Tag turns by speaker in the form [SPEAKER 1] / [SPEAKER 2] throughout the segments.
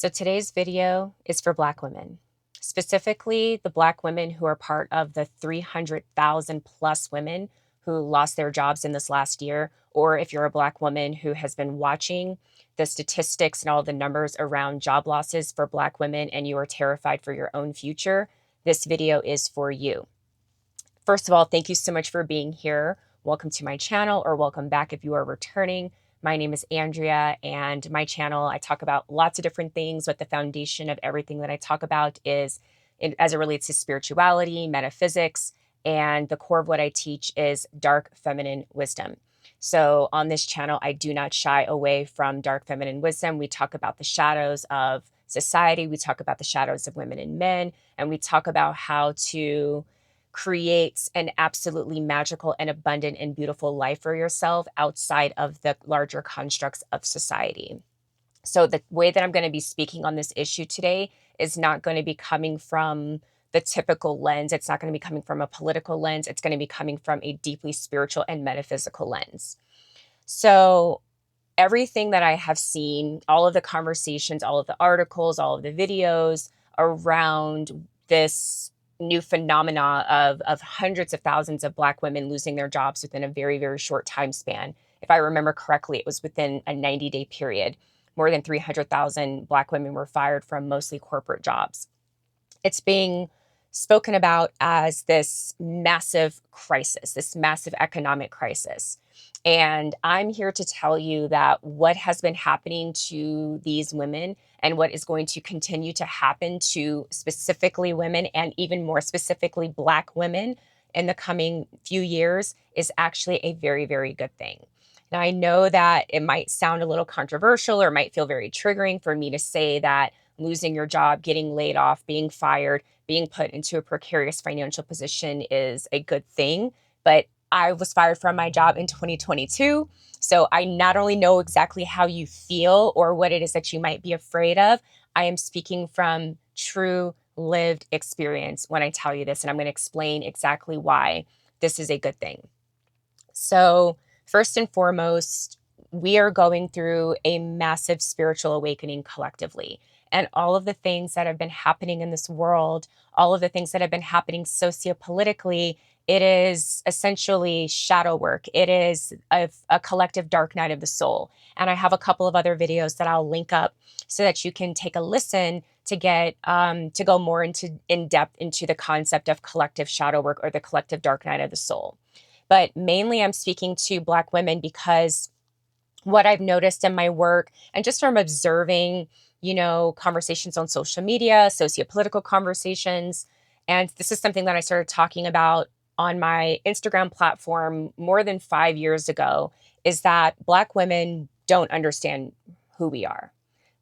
[SPEAKER 1] So today's video is for Black women, specifically the Black women who are part of the 300,000 plus women who lost their jobs in this last year, or if you're a Black woman who has been watching the statistics and all the numbers around job losses for Black women and you are terrified for your own future, this video is for you. First of all, thank you so much for being here. Welcome to my channel, or welcome back if you are returning. My name is Andrea, and my channel, I talk about lots of different things, but the foundation of everything that I talk about is, as it relates to spirituality, metaphysics, and the core of what I teach is dark feminine wisdom. So on this channel, I do not shy away from dark feminine wisdom. We talk about the shadows of society. We talk about the shadows of women and men, and we talk about how to create an absolutely magical and abundant and beautiful life for yourself outside of the larger constructs of society. So the way that I'm going to be speaking on this issue today is not going to be coming from the typical lens. It's not going to be coming from a political lens. It's going to be coming from a deeply spiritual and metaphysical lens. So everything that I have seen, all of the conversations, all of the articles, all of the videos around this new phenomena of hundreds of thousands of Black women losing their jobs within a very, very short time span. If I remember correctly, it was within a 90-day period. More than 300,000 Black women were fired from mostly corporate jobs. It's being spoken about as this massive crisis, this massive economic crisis. And I'm here to tell you that what has been happening to these women and what is going to continue to happen to specifically women, and even more specifically Black women in the coming few years, is actually a very, very good thing. Now, I know that it might sound a little controversial or might feel very triggering for me to say that losing your job, getting laid off, being fired, being put into a precarious financial position is a good thing. But I was fired from my job in 2022. So I not only know exactly how you feel or what it is that you might be afraid of, I am speaking from true lived experience when I tell you this, and I'm going to explain exactly why this is a good thing. So first and foremost, we are going through a massive spiritual awakening collectively. And all of the things that have been happening in this world, all of the things that have been happening sociopolitically, it is essentially shadow work. It is a collective dark night of the soul. And I have a couple of other videos that I'll link up so that you can take a listen to get to go more in depth into the concept of collective shadow work, or the collective dark night of the soul. But mainly I'm speaking to Black women because what I've noticed in my work, and just from observing, conversations on social media, sociopolitical conversations, and this is something that I started talking about on my Instagram platform more than 5 years ago, is that Black women don't understand who we are.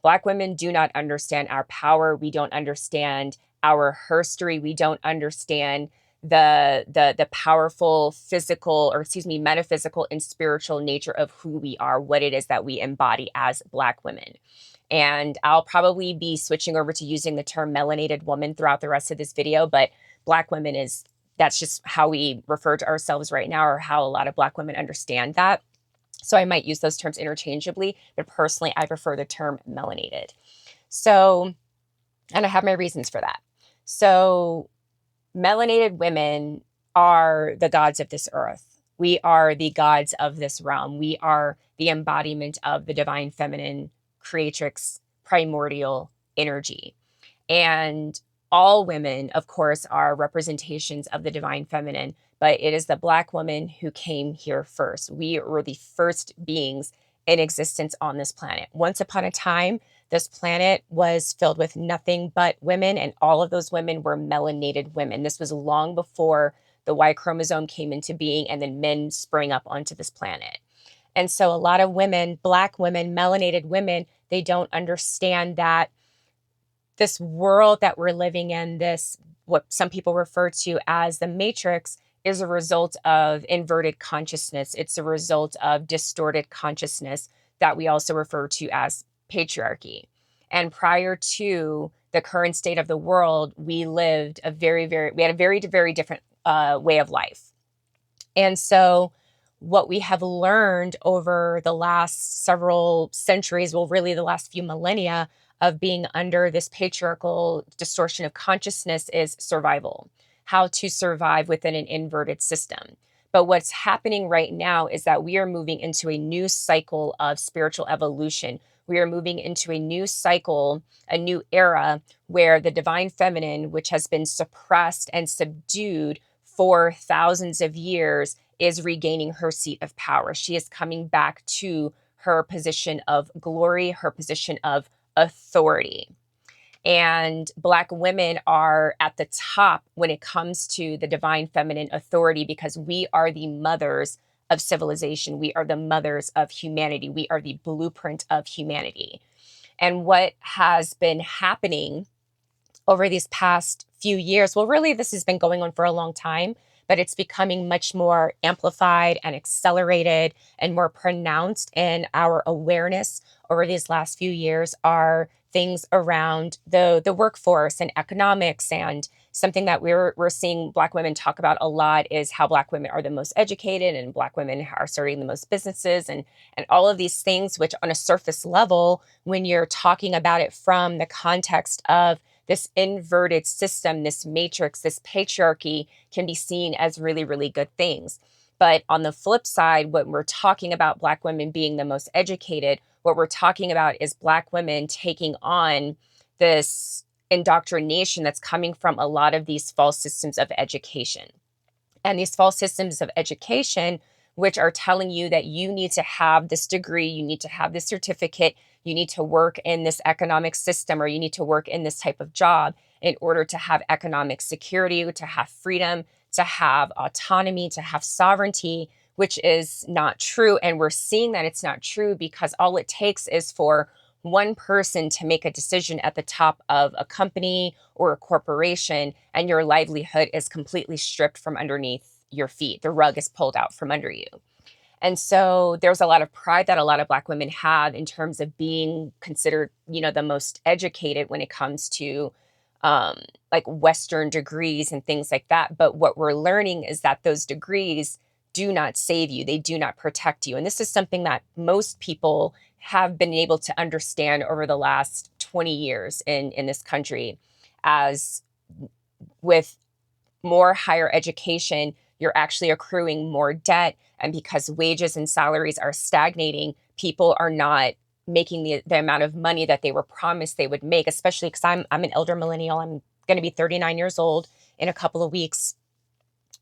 [SPEAKER 1] Black women do not understand our power. We don't understand our history. We don't understand the powerful physical, or excuse me, metaphysical and spiritual nature of who we are, what it is that we embody as Black women. And I'll probably be switching over to using the term melanated woman throughout the rest of this video, but Black women that's just how we refer to ourselves right now, or how a lot of Black women understand that. So I might use those terms interchangeably, but personally, I prefer the term melanated. So, and I have my reasons for that. So melanated women are the gods of this earth. We are the gods of this realm. We are the embodiment of the divine feminine creatrix primordial energy. And all women, of course, are representations of the divine feminine, but it is the Black woman who came here first. We were the first beings in existence on this planet. Once upon a time, this planet was filled with nothing but women, and all of those women were melanated women. This was long before the Y chromosome came into being, and then men sprang up onto this planet. And so a lot of women, Black women, melanated women, they don't understand that this world that we're living in, this, what some people refer to as the matrix, is a result of inverted consciousness. It's a result of distorted consciousness that we also refer to as patriarchy. And prior to the current state of the world, we lived we had a very, very different way of life. And so what we have learned over the last several centuries, well, really the last few millennia of being under this patriarchal distortion of consciousness is survival, how to survive within an inverted system. But what's happening right now is that we are moving into a new cycle of spiritual evolution. We are moving into a new cycle, a new era where the divine feminine, which has been suppressed and subdued for thousands of years, is regaining her seat of power. She is coming back to her position of glory, her position of authority. And Black women are at the top when it comes to the divine feminine authority because we are the mothers of civilization. We are the mothers of humanity. We are the blueprint of humanity. And what has been happening over these past few years, well, really, this has been going on for a long time, but it's becoming much more amplified and accelerated and more pronounced in our awareness over these last few years are things around the workforce and economics. And something that we're seeing Black women talk about a lot is how Black women are the most educated and Black women are starting the most businesses and all of these things, which on a surface level, when you're talking about it from the context of this inverted system, this matrix, this patriarchy can be seen as really, really good things. But on the flip side, when we're talking about Black women being the most educated, what we're talking about is Black women taking on this indoctrination that's coming from a lot of these false systems of education. And these false systems of education, which are telling you that you need to have this degree, you need to have this certificate, you need to work in this economic system, or you need to work in this type of job in order to have economic security, to have freedom, to have autonomy, to have sovereignty, which is not true. And we're seeing that it's not true because all it takes is for one person to make a decision at the top of a company or a corporation, and your livelihood is completely stripped from underneath your feet. The rug is pulled out from under you. And so there's a lot of pride that a lot of Black women have in terms of being considered, the most educated when it comes to like Western degrees and things like that. But what we're learning is that those degrees do not save you. They do not protect you. And this is something that most people have been able to understand over the last 20 years in this country. As with more higher education, you're actually accruing more debt. And because wages and salaries are stagnating, people are not making the amount of money that they were promised they would make, especially because I'm an elder millennial. I'm going to be 39 years old in a couple of weeks.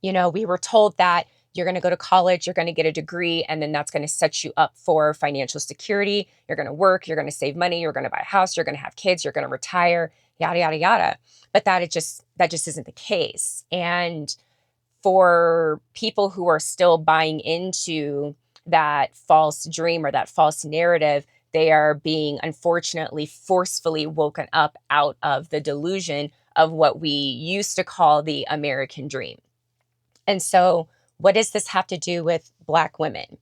[SPEAKER 1] We were told that you're going to go to college, you're going to get a degree, and then that's going to set you up for financial security. You're going to work, you're going to save money, you're going to buy a house, you're going to have kids, you're going to retire, yada, yada, yada. But that just isn't the case. And for people who are still buying into that false dream or that false narrative, they are being unfortunately forcefully woken up out of the delusion of what we used to call the American dream. And so, what does this have to do with Black women?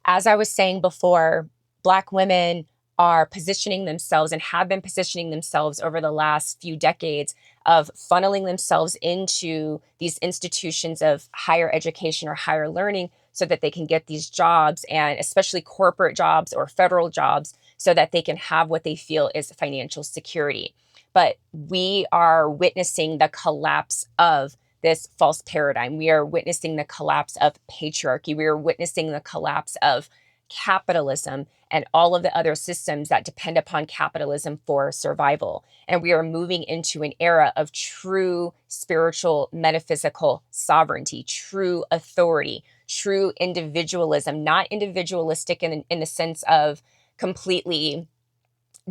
[SPEAKER 1] As I was saying before, Black women are positioning themselves and have been positioning themselves over the last few decades of funneling themselves into these institutions of higher education or higher learning so that they can get these jobs, and especially corporate jobs or federal jobs, so that they can have what they feel is financial security. But we are witnessing the collapse of this false paradigm. We are witnessing the collapse of patriarchy. We are witnessing the collapse of capitalism and all of the other systems that depend upon capitalism for survival. And we are moving into an era of true spiritual, metaphysical sovereignty, true authority, true individualism, not individualistic in the sense of completely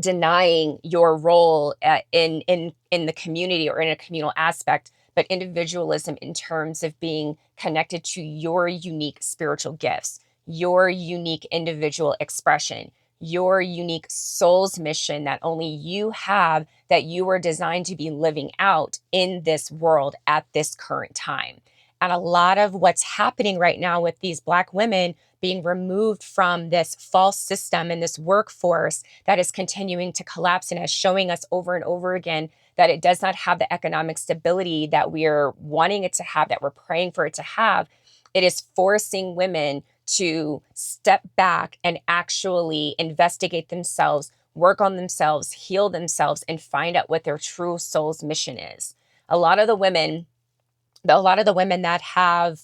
[SPEAKER 1] denying your role in the community or in a communal aspect, but individualism in terms of being connected to your unique spiritual gifts, your unique individual expression, your unique soul's mission that only you have, that you were designed to be living out in this world at this current time. And a lot of what's happening right now with these Black women being removed from this false system and this workforce that is continuing to collapse and is showing us over and over again that it does not have the economic stability that we're wanting it to have, that we're praying for it to have. It is forcing women to step back and actually investigate themselves, work on themselves, heal themselves, and find out what their true soul's mission is. A lot of the women, that have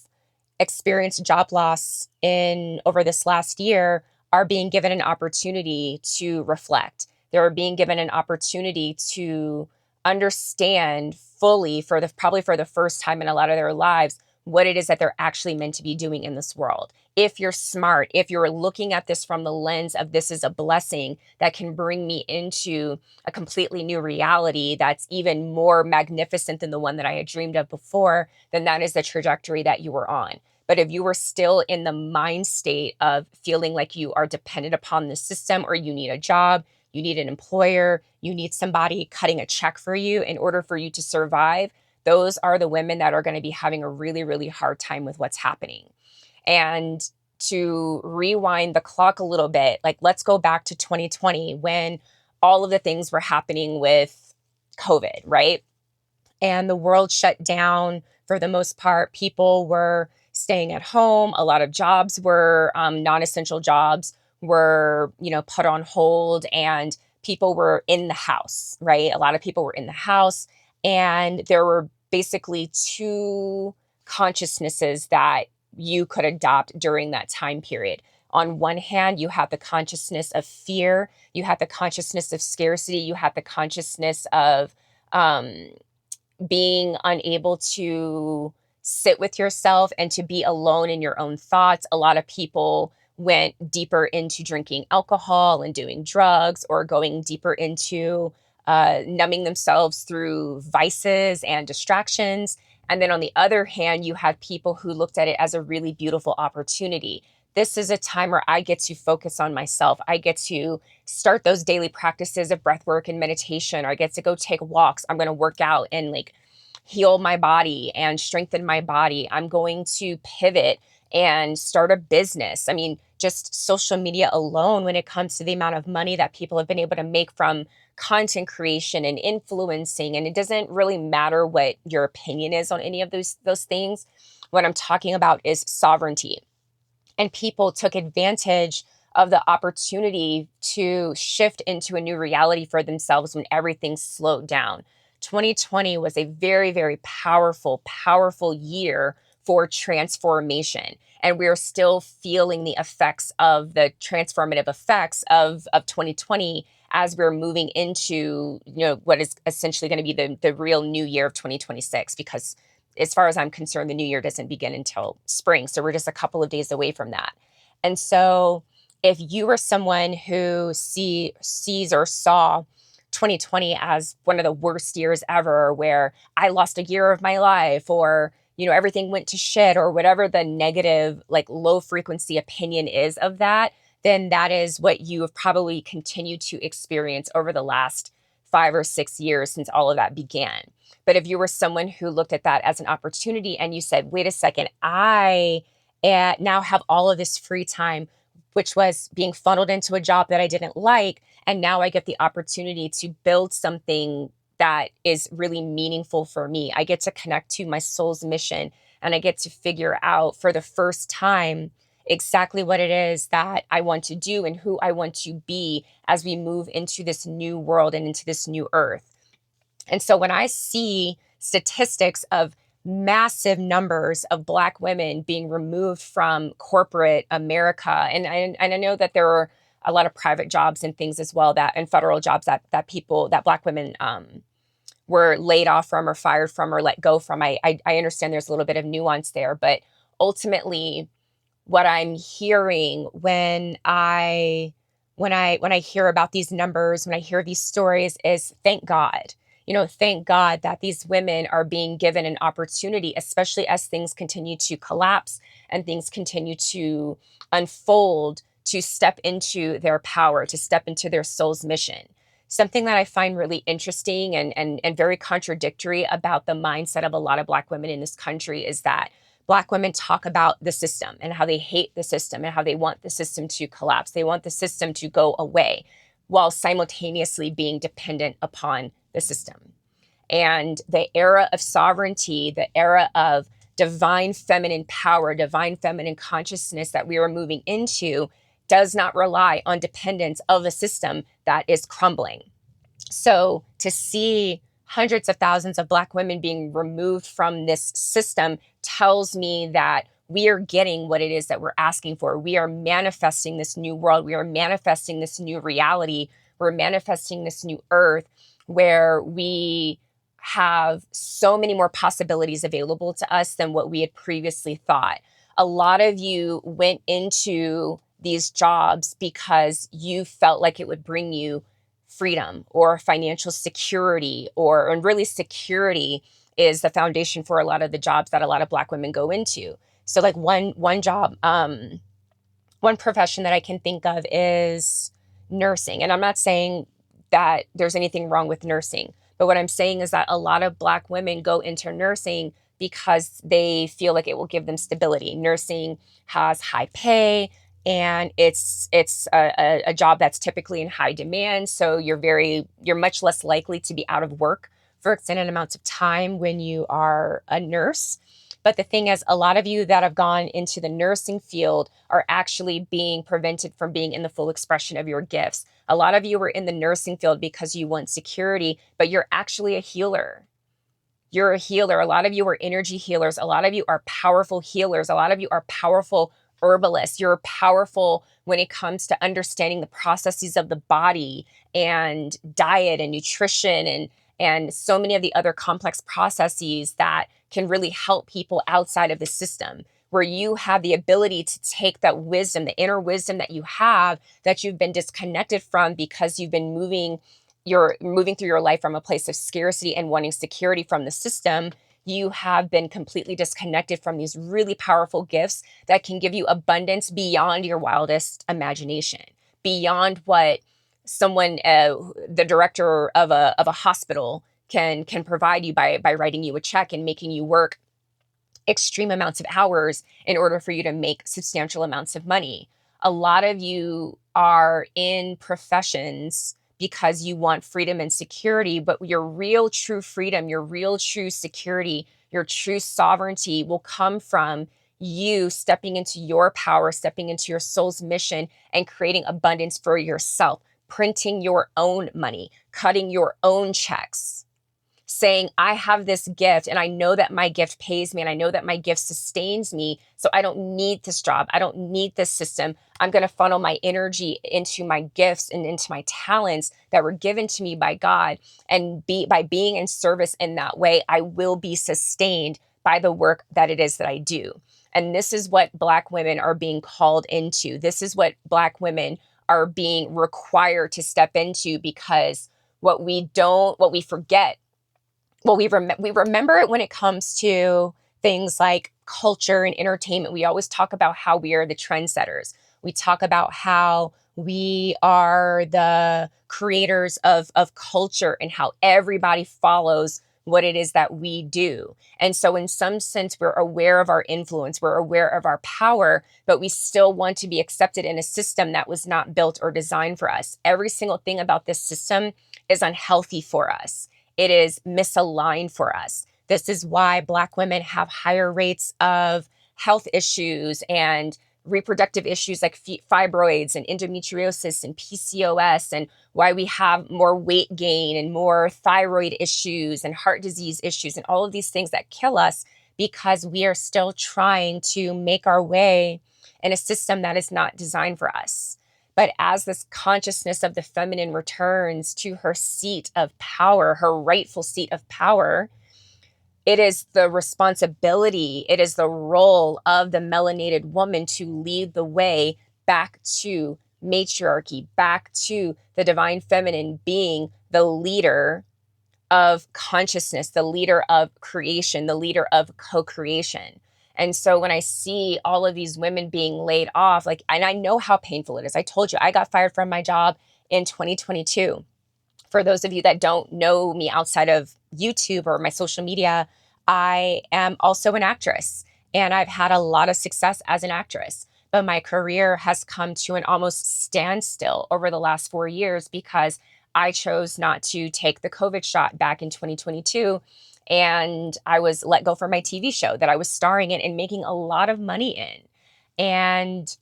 [SPEAKER 1] experienced job loss in over this last year are being given an opportunity to reflect. They're being given an opportunity to understand fully probably for the first time in a lot of their lives what it is that they're actually meant to be doing in this world. If you're smart, if you're looking at this from the lens of this is a blessing that can bring me into a completely new reality that's even more magnificent than the one that I had dreamed of before, then that is the trajectory that you were on. But if you were still in the mind state of feeling like you are dependent upon the system, or you need a job, you need an employer, you need somebody cutting a check for you in order for you to survive, those are the women that are going to be having a really, really hard time with what's happening. And to rewind the clock a little bit, like let's go back to 2020 when all of the things were happening with COVID, right? And the world shut down for the most part. People were staying at home. A lot of jobs were non-essential jobs were, put on hold, and people were in the house, right? A lot of people were in the house, and there were basically two consciousnesses that you could adopt during that time period. On one hand, you have the consciousness of fear, you have the consciousness of scarcity, you have the consciousness of being unable to sit with yourself and to be alone in your own thoughts. A lot of people went deeper into drinking alcohol and doing drugs, or going deeper into numbing themselves through vices and distractions. And then on the other hand, you had people who looked at it as a really beautiful opportunity. This is a time where I get to focus on myself. I get to start those daily practices of breath work and meditation, or I get to go take walks. I'm going to work out and heal my body and strengthen my body. I'm going to pivot and start a business. I mean, just social media alone, when it comes to the amount of money that people have been able to make from content creation and influencing, and it doesn't really matter what your opinion is on any of those things. What I'm talking about is sovereignty. And people took advantage of the opportunity to shift into a new reality for themselves when everything slowed down. 2020 was a very, very powerful, powerful year for transformation. And we are still feeling the effects of the transformative effects of 2020 as we're moving into, what is essentially going to be the real new year of 2026, because as far as I'm concerned, the new year doesn't begin until spring. So we're just a couple of days away from that. And so if you are someone who sees or saw 2020 as one of the worst years ever, where I lost a year of my life, or, everything went to shit, or whatever the negative, low frequency opinion is of that, then that is what you have probably continued to experience over the last 5 or 6 years since all of that began. But if you were someone who looked at that as an opportunity and you said, wait a second, I now have all of this free time, which was being funneled into a job that I didn't like, and now I get the opportunity to build something that is really meaningful for me. I get to connect to my soul's mission, and I get to figure out for the first time exactly what it is that I want to do and who I want to be as we move into this new world and into this new earth. And so when I see statistics of massive numbers of Black women being removed from corporate America, and I know that there are a lot of private jobs and things as well, and federal jobs that Black women were laid off from or fired from or let go from. I understand there's a little bit of nuance there, but ultimately what I'm hearing when I hear about these numbers, when I hear these stories, is thank God. Thank God that these women are being given an opportunity, especially as things continue to collapse and things continue to unfold, to step into their power, to step into their soul's mission. Something that I find really interesting and very contradictory about the mindset of a lot of Black women in this country is that Black women talk about the system and how they hate the system and how they want the system to collapse. They want the system to go away, while simultaneously being dependent upon the system. And the era of sovereignty, the era of divine feminine power, divine feminine consciousness that we are moving into does not rely on dependence of a system that is crumbling. So to see hundreds of thousands of Black women being removed from this system tells me that we are getting what it is that we're asking for. We are manifesting this new world. We are manifesting this new reality. We're manifesting this new earth where we have so many more possibilities available to us than what we had previously thought. A lot of you went into these jobs because you felt like it would bring you freedom or financial security, and really security is the foundation for a lot of the jobs that a lot of Black women go into. So like one job, one profession that I can think of is nursing. And I'm not saying that there's anything wrong with nursing, but what I'm saying is that a lot of Black women go into nursing because they feel like it will give them stability. Nursing has high pay, and it's a job that's typically in high demand. So you're much less likely to be out of work for extended amounts of time when you are a nurse. But the thing is, a lot of you that have gone into the nursing field are actually being prevented from being in the full expression of your gifts. A lot of you are in the nursing field because you want security, but you're actually a healer. You're a healer. A lot of you are energy healers. A lot of you are powerful healers. A lot of you are powerful herbalists. You're powerful when it comes to understanding the processes of the body and diet and nutrition and so many of the other complex processes that can really help people outside of the system, where you have the ability to take that wisdom, the inner wisdom that you have that you've been disconnected from because you've been you're moving through your life from a place of scarcity and wanting security from the system. You have been completely disconnected from these really powerful gifts that can give you abundance beyond your wildest imagination, beyond what someone, the director of a hospital can provide you by writing you a check and making you work extreme amounts of hours in order for you to make substantial amounts of money. A lot of you are in professions because you want freedom and security, but your real true freedom, your real true security, your true sovereignty will come from you stepping into your power, stepping into your soul's mission, and creating abundance for yourself, printing your own money, cutting your own checks, saying, I have this gift and I know that my gift pays me and I know that my gift sustains me. So I don't need this job. I don't need this system. I'm going to funnel my energy into my gifts and into my talents that were given to me by God. And by being in service in that way, I will be sustained by the work that it is that I do. And this is what Black women are being called into. This is what Black women are being required to step into, because what we forget, we remember it when it comes to things like culture and entertainment. We always talk about how we are the trendsetters. We talk about how we are the creators of culture and how everybody follows what it is that we do. And so in some sense, we're aware of our influence, we're aware of our power, but we still want to be accepted in a system that was not built or designed for us. Every single thing about this system is unhealthy for us. It is misaligned for us. This is why Black women have higher rates of health issues and reproductive issues like fibroids and endometriosis and PCOS, and why we have more weight gain and more thyroid issues and heart disease issues and all of these things that kill us, because we are still trying to make our way in a system that is not designed for us. But as this consciousness of the feminine returns to her seat of power, her rightful seat of power, it is the responsibility, it is the role of the melanated woman to lead the way back to matriarchy, back to the divine feminine being the leader of consciousness, the leader of creation, the leader of co-creation. And so when I see all of these women being laid off, and I know how painful it is. I told you, I got fired from my job in 2022. For those of you that don't know me outside of YouTube or my social media, I am also an actress, and I've had a lot of success as an actress. But my career has come to an almost standstill over the last 4 years because I chose not to take the COVID shot back in 2022. And I was let go from my TV show that I was starring in and making a lot of money in. And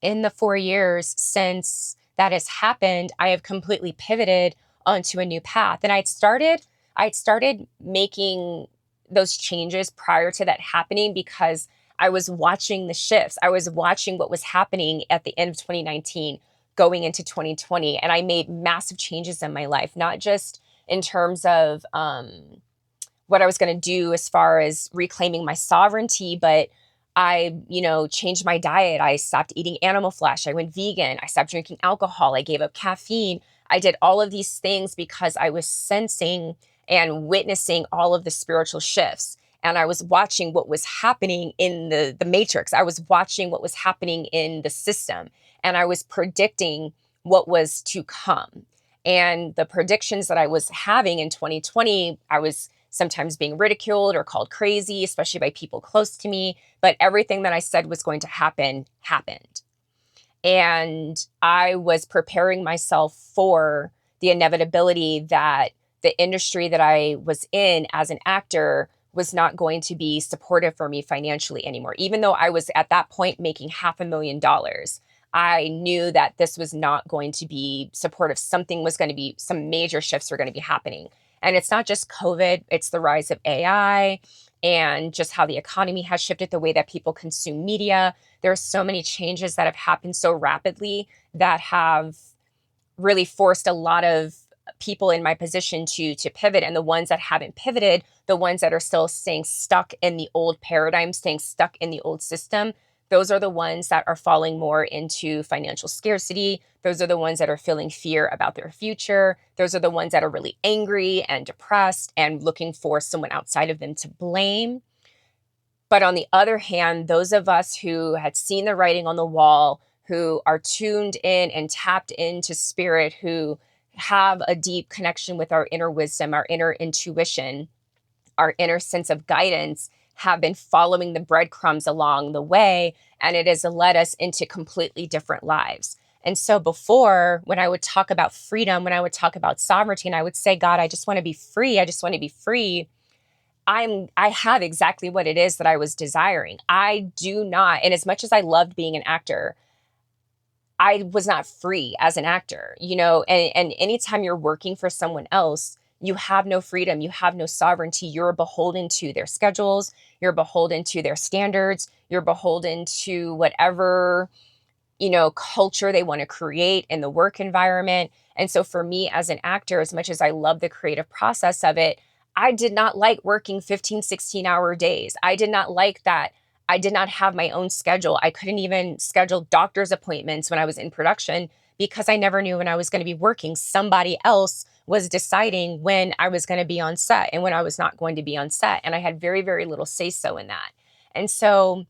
[SPEAKER 1] in the 4 years since that has happened, I have completely pivoted onto a new path. And I'd started making those changes prior to that happening because I was watching the shifts. I was watching what was happening at the end of 2019 going into 2020. And I made massive changes in my life, not just in terms of what I was going to do as far as reclaiming my sovereignty, but I, changed my diet. I stopped eating animal flesh. I went vegan. I stopped drinking alcohol. I gave up caffeine. I did all of these things because I was sensing and witnessing all of the spiritual shifts. And I was watching what was happening in the matrix. I was watching what was happening in the system. And I was predicting what was to come. And the predictions that I was having in 2020, I was sometimes being ridiculed or called crazy, especially by people close to me. But everything that I said was going to happen happened. And I was preparing myself for the inevitability that the industry that I was in as an actor was not going to be supportive for me financially anymore. Even though I was at that point making $500,000, I knew that this was not going to be supportive. Some major shifts were going to be happening. And it's not just COVID, it's the rise of AI and just how the economy has shifted, the way that people consume media. There are so many changes that have happened so rapidly that have really forced a lot of people in my position to pivot. And the ones that haven't pivoted, the ones that are still staying stuck in the old paradigm, staying stuck in the old system, those are the ones that are falling more into financial scarcity. Those are the ones that are feeling fear about their future. Those are the ones that are really angry and depressed and looking for someone outside of them to blame. But on the other hand, those of us who had seen the writing on the wall, who are tuned in and tapped into spirit, who have a deep connection with our inner wisdom, our inner intuition, our inner sense of guidance, have been following the breadcrumbs along the way, and it has led us into completely different lives. And so before, when I would talk about freedom, when I would talk about sovereignty, and I would say, God, I just want to be free. I just want to be free. I have exactly what it is that I was desiring. I do not, and as much as I loved being an actor, I was not free as an actor, and anytime you're working for someone else, you have no freedom, you have no sovereignty. You're beholden to their schedules, you're beholden to their standards, you're beholden to whatever, culture they want to create in the work environment. And so for me as an actor, as much as I love the creative process of it, I did not like working 15, 16-hour days. I did not like that. I did not have my own schedule. I couldn't even schedule doctor's appointments when I was in production because I never knew when I was going to be working. Somebody else was deciding when I was going to be on set and when I was not going to be on set. And I had very, very little say-so in that. And so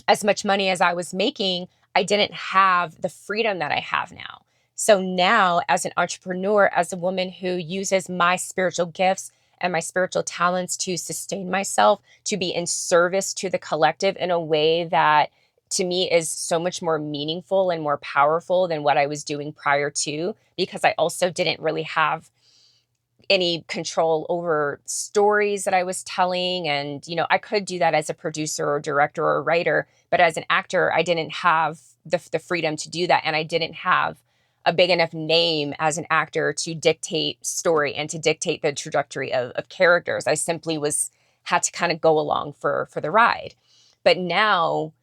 [SPEAKER 1] as much money as I was making, I didn't have the freedom that I have now. So now, as an entrepreneur, as a woman who uses my spiritual gifts and my spiritual talents to sustain myself, to be in service to the collective in a way that to me is so much more meaningful and more powerful than what I was doing prior to, because I also didn't really have any control over stories that I was telling. And, I could do that as a producer or director or writer, but as an actor, I didn't have the freedom to do that. And I didn't have a big enough name as an actor to dictate story and to dictate the trajectory of characters. I simply had to kind of go along for the ride. But now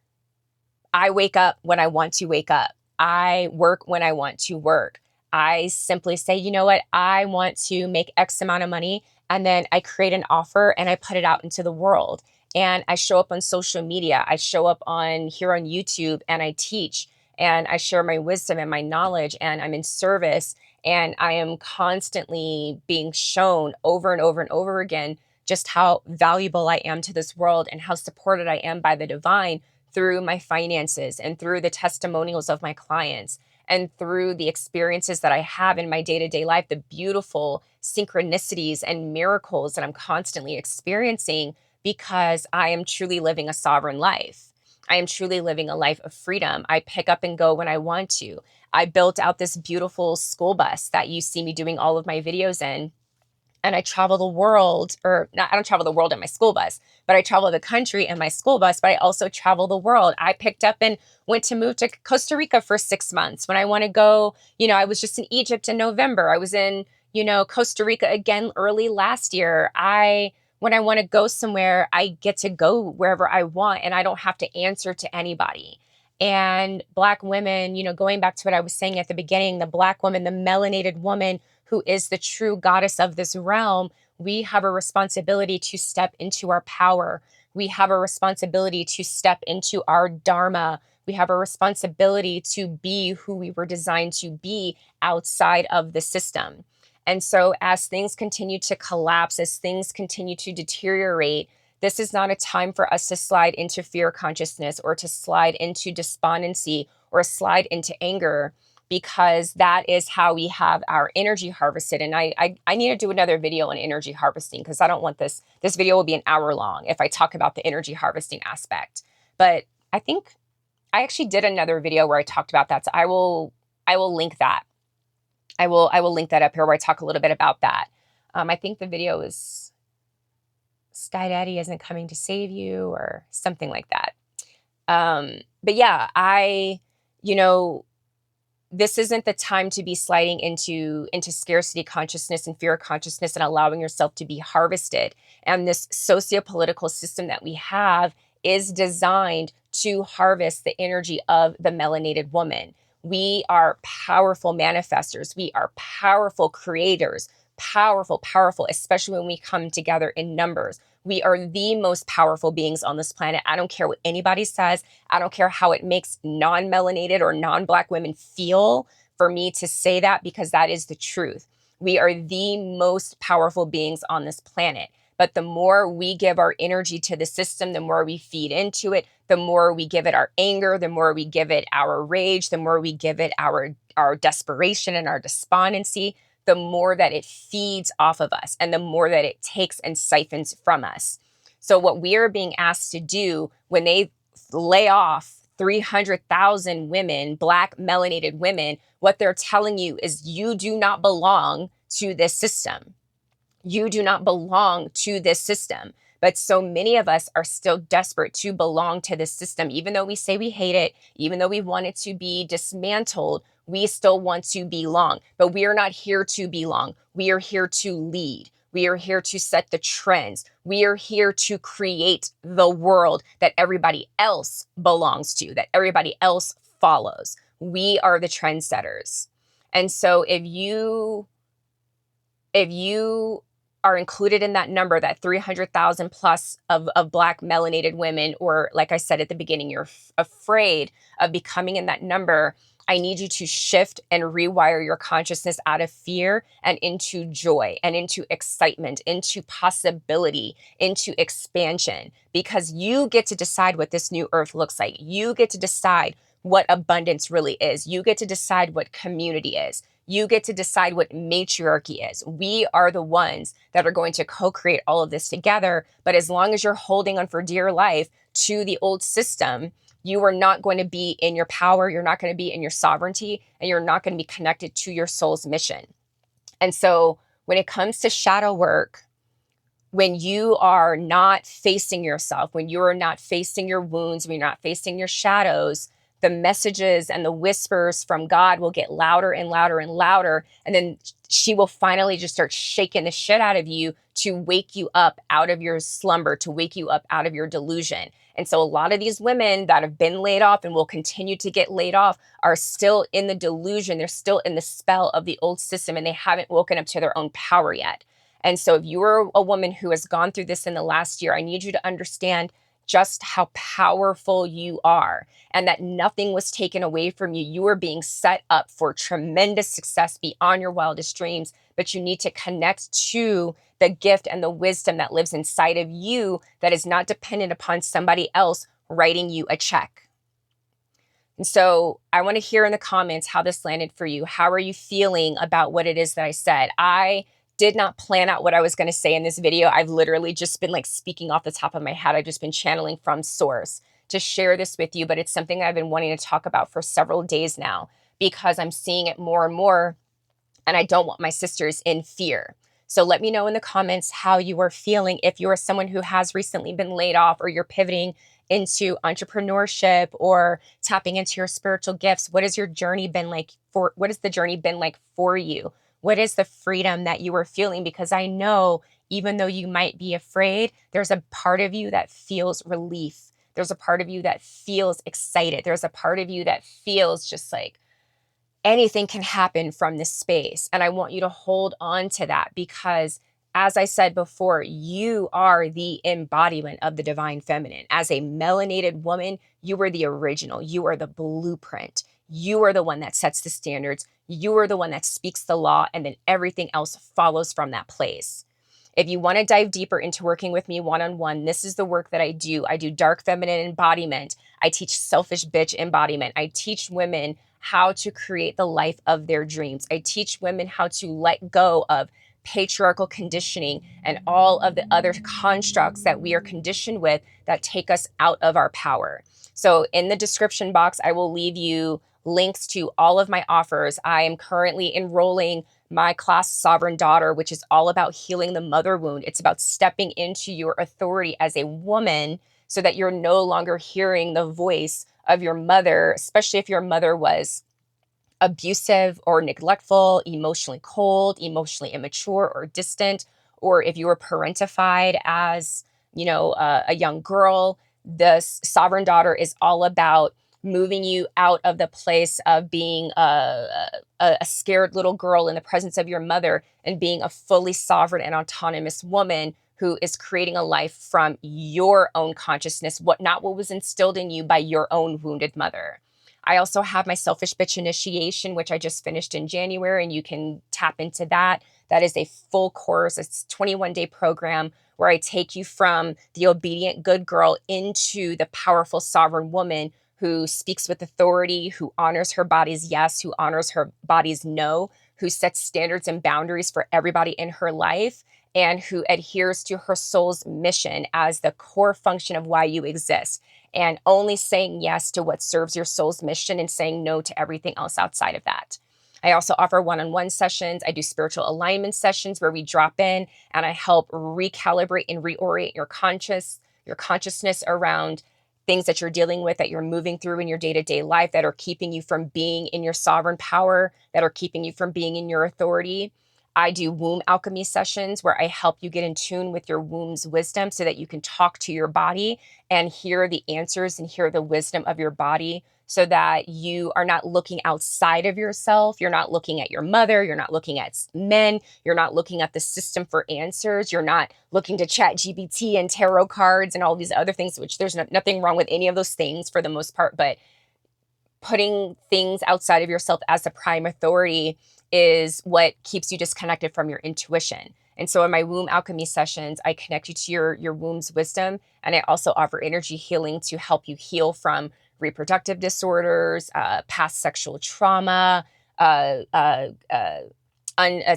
[SPEAKER 1] I wake up when I want to wake up. I work when I want to work. I simply say, you know what, I want to make X amount of money. And then I create an offer and I put it out into the world. And I show up on social media. I show up here on YouTube and I teach and I share my wisdom and my knowledge and I'm in service. And I am constantly being shown over and over and over again just how valuable I am to this world and how supported I am by the divine through my finances and through the testimonials of my clients and through the experiences that I have in my day-to-day life, the beautiful synchronicities and miracles that I'm constantly experiencing because I am truly living a sovereign life. I am truly living a life of freedom. I pick up and go when I want to. I built out this beautiful school bus that you see me doing all of my videos in. and I travel the world, or not, I don't travel the world in my school bus, but I travel the country in my school bus, but I also travel the world. I picked up and went to move to Costa Rica for 6 months. When I want to go, I was just in Egypt in November. I was in, Costa Rica again early last year. When I want to go somewhere, I get to go wherever I want and I don't have to answer to anybody. And Black women, going back to what I was saying at the beginning, the Black woman, the melanated woman who is the true goddess of this realm, we have a responsibility to step into our power. We have a responsibility to step into our dharma. We have a responsibility to be who we were designed to be outside of the system. And so as things continue to collapse, as things continue to deteriorate, this is not a time for us to slide into fear consciousness or to slide into despondency or slide into anger, because that is how we have our energy harvested. And I need to do another video on energy harvesting, because I don't want this video will be an hour long if I talk about the energy harvesting aspect. But I think I actually did another video where I talked about that. So I will link that. I will link that up here where I talk a little bit about that. I think the video is Sky Daddy Isn't Coming to Save You or something like that. But yeah, this isn't the time to be sliding into scarcity consciousness and fear consciousness and allowing yourself to be harvested. And this socio-political system that we have is designed to harvest the energy of the melanated woman. We are powerful manifestors. We are powerful creators, powerful, especially when we come together in numbers. We are the most powerful beings on this planet. I don't care what anybody says. I don't care how it makes non-melanated or non-Black women feel for me to say that, because that is the truth. We are the most powerful beings on this planet. But the more we give our energy to the system, the more we feed into it, the more we give it our anger, the more we give it our rage, the more we give it our desperation and our despondency, the more that it feeds off of us and the more that it takes and siphons from us. So what we are being asked to do when they lay off 300,000 women, Black melanated women, what they're telling you is you do not belong to this system. You do not belong to this system. But so many of us are still desperate to belong to this system. Even though we say we hate it, even though we want it to be dismantled, we still want to belong. But we are not here to belong. We are here to lead. We are here to set the trends. We are here to create the world that everybody else belongs to, that everybody else follows. We are the trendsetters. And so if you are included in that number, that 300,000 plus of Black melanated women, or like I said at the beginning, you're afraid of becoming in that number, I need you to shift and rewire your consciousness out of fear and into joy and into excitement, into possibility, into expansion, because you get to decide what this new earth looks like. You get to decide what abundance really is. You get to decide what community is. You get to decide what matriarchy is. We are the ones that are going to co-create all of this together. But as long as you're holding on for dear life to the old system, you are not going to be in your power. You're not going to be in your sovereignty, and you're not going to be connected to your soul's mission. And so when it comes to shadow work, when you are not facing yourself, when you are not facing your wounds, when you're not facing your shadows, the messages and the whispers from God will get louder and louder and louder. And then she will finally just start shaking the shit out of you to wake you up out of your slumber, to wake you up out of your delusion. And so a lot of these women that have been laid off and will continue to get laid off are still in the delusion. They're still in the spell of the old system, and they haven't woken up to their own power yet. And so if you are a woman who has gone through this in the last year, I need you to understand just how powerful you are, and that nothing was taken away from you. You are being set up for tremendous success beyond your wildest dreams, but you need to connect to the gift and the wisdom that lives inside of you, that is not dependent upon somebody else writing you a check. And so I want to hear in the comments how this landed for you. How are you feeling about what it is that I said? I did not plan out what I was going to say in this video. I've literally just been like speaking off the top of my head. I've just been channeling from source to share this with you, but it's something I've been wanting to talk about for several days now, because I'm seeing it more and more, and I don't want my sisters in fear. So let me know in the comments how you are feeling. If you are someone who has recently been laid off, or you're pivoting into entrepreneurship or tapping into your spiritual gifts, what has your journey been like what has the journey been like for you? What is the freedom that you are feeling? Because I know even though you might be afraid, there's a part of you that feels relief. There's a part of you that feels excited. There's a part of you that feels just like anything can happen from this space. And I want you to hold on to that because, as I said before, you are the embodiment of the divine feminine. As a melanated woman, you are the original. You are the blueprint. You are the one that sets the standards. You are the one that speaks the law, and then everything else follows from that place. If you want to dive deeper into working with me one-on-one, this is the work that I do. I do dark feminine embodiment. I teach selfish bitch embodiment. I teach women how to create the life of their dreams. I teach women how to let go of patriarchal conditioning and all of the other constructs that we are conditioned with that take us out of our power. So in the description box, I will leave you links to all of my offers. I am currently enrolling my class Sovereign Daughter, which is all about healing the mother wound. It's about stepping into your authority as a woman so that you're no longer hearing the voice of your mother, especially if your mother was abusive or neglectful, emotionally cold, emotionally immature or distant, or if you were parentified as, a young girl. The Sovereign Daughter is all about moving you out of the place of being a scared little girl in the presence of your mother and being a fully sovereign and autonomous woman who is creating a life from your own consciousness, not what was instilled in you by your own wounded mother. I also have my Selfish Bitch Initiation, which I just finished in January, and you can tap into that. That is a full course. It's a 21-day program where I take you from the obedient good girl into the powerful sovereign woman who speaks with authority, who honors her body's yes, who honors her body's no, who sets standards and boundaries for everybody in her life, and who adheres to her soul's mission as the core function of why you exist, and only saying yes to what serves your soul's mission and saying no to everything else outside of that. I also offer one-on-one sessions. I do spiritual alignment sessions where we drop in and I help recalibrate and reorient your consciousness around things that you're dealing with, that you're moving through in your day-to-day life, that are keeping you from being in your sovereign power, that are keeping you from being in your authority. I do womb alchemy sessions where I help you get in tune with your womb's wisdom so that you can talk to your body and hear the answers and hear the wisdom of your body, so that you are not looking outside of yourself. You're not looking at your mother. You're not looking at men. You're not looking at the system for answers. You're not looking to chat GPT and tarot cards and all these other things, which there's nothing wrong with any of those things for the most part. But putting things outside of yourself as the prime authority is what keeps you disconnected from your intuition. And so in my womb alchemy sessions, I connect you to your womb's wisdom. And I also offer energy healing to help you heal from reproductive disorders, past sexual trauma,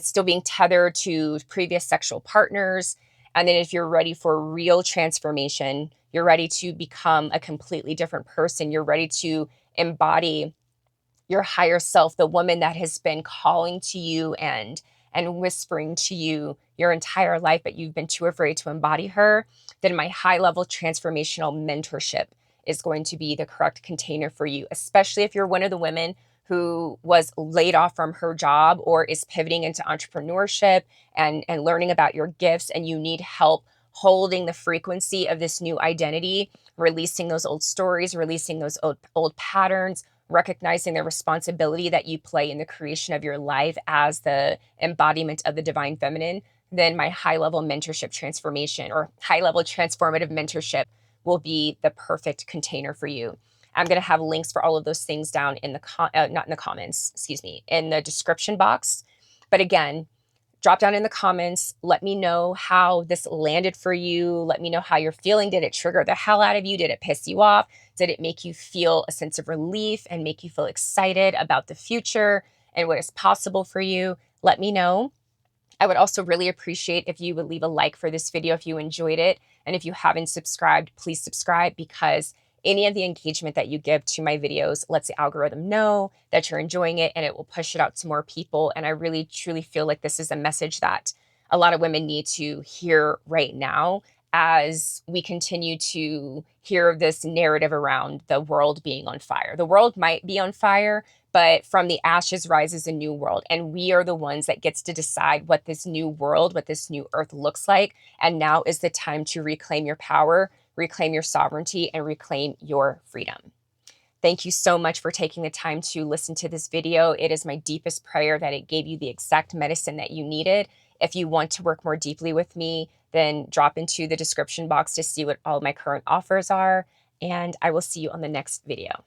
[SPEAKER 1] still being tethered to previous sexual partners. And then if you're ready for real transformation, you're ready to become a completely different person, you're ready to embody your higher self, the woman that has been calling to you and whispering to you your entire life, but you've been too afraid to embody her, then my high-level transformational mentorship is going to be the correct container for you, especially if you're one of the women who was laid off from her job or is pivoting into entrepreneurship and learning about your gifts, and you need help holding the frequency of this new identity, releasing those old stories, releasing those old patterns, recognizing the responsibility that you play in the creation of your life as the embodiment of the divine feminine, then my high-level mentorship transformation or high-level transformative mentorship will be the perfect container for you. I'm going to have links for all of those things down in the not in the comments, in the description box. But again, drop down in the comments. Let me know how this landed for you. Let me know how you're feeling. Did it trigger the hell out of you? Did it piss you off? Did it make you feel a sense of relief and make you feel excited about the future and what is possible for you? Let me know. I would also really appreciate if you would leave a like for this video if you enjoyed it. And if you haven't subscribed, please subscribe, because any of the engagement that you give to my videos lets the algorithm know that you're enjoying it, and it will push it out to more people. And I really, truly feel like this is a message that a lot of women need to hear right now as we continue to hear this narrative around the world being on fire. The world might be on fire, but from the ashes rises a new world, and we are the ones that gets to decide what this new world, what this new earth looks like. And now is the time to reclaim your power, reclaim your sovereignty, and reclaim your freedom. Thank you so much for taking the time to listen to this video. It is my deepest prayer that it gave you the exact medicine that you needed. If you want to work more deeply with me, then drop into the description box to see what all my current offers are. And I will see you on the next video.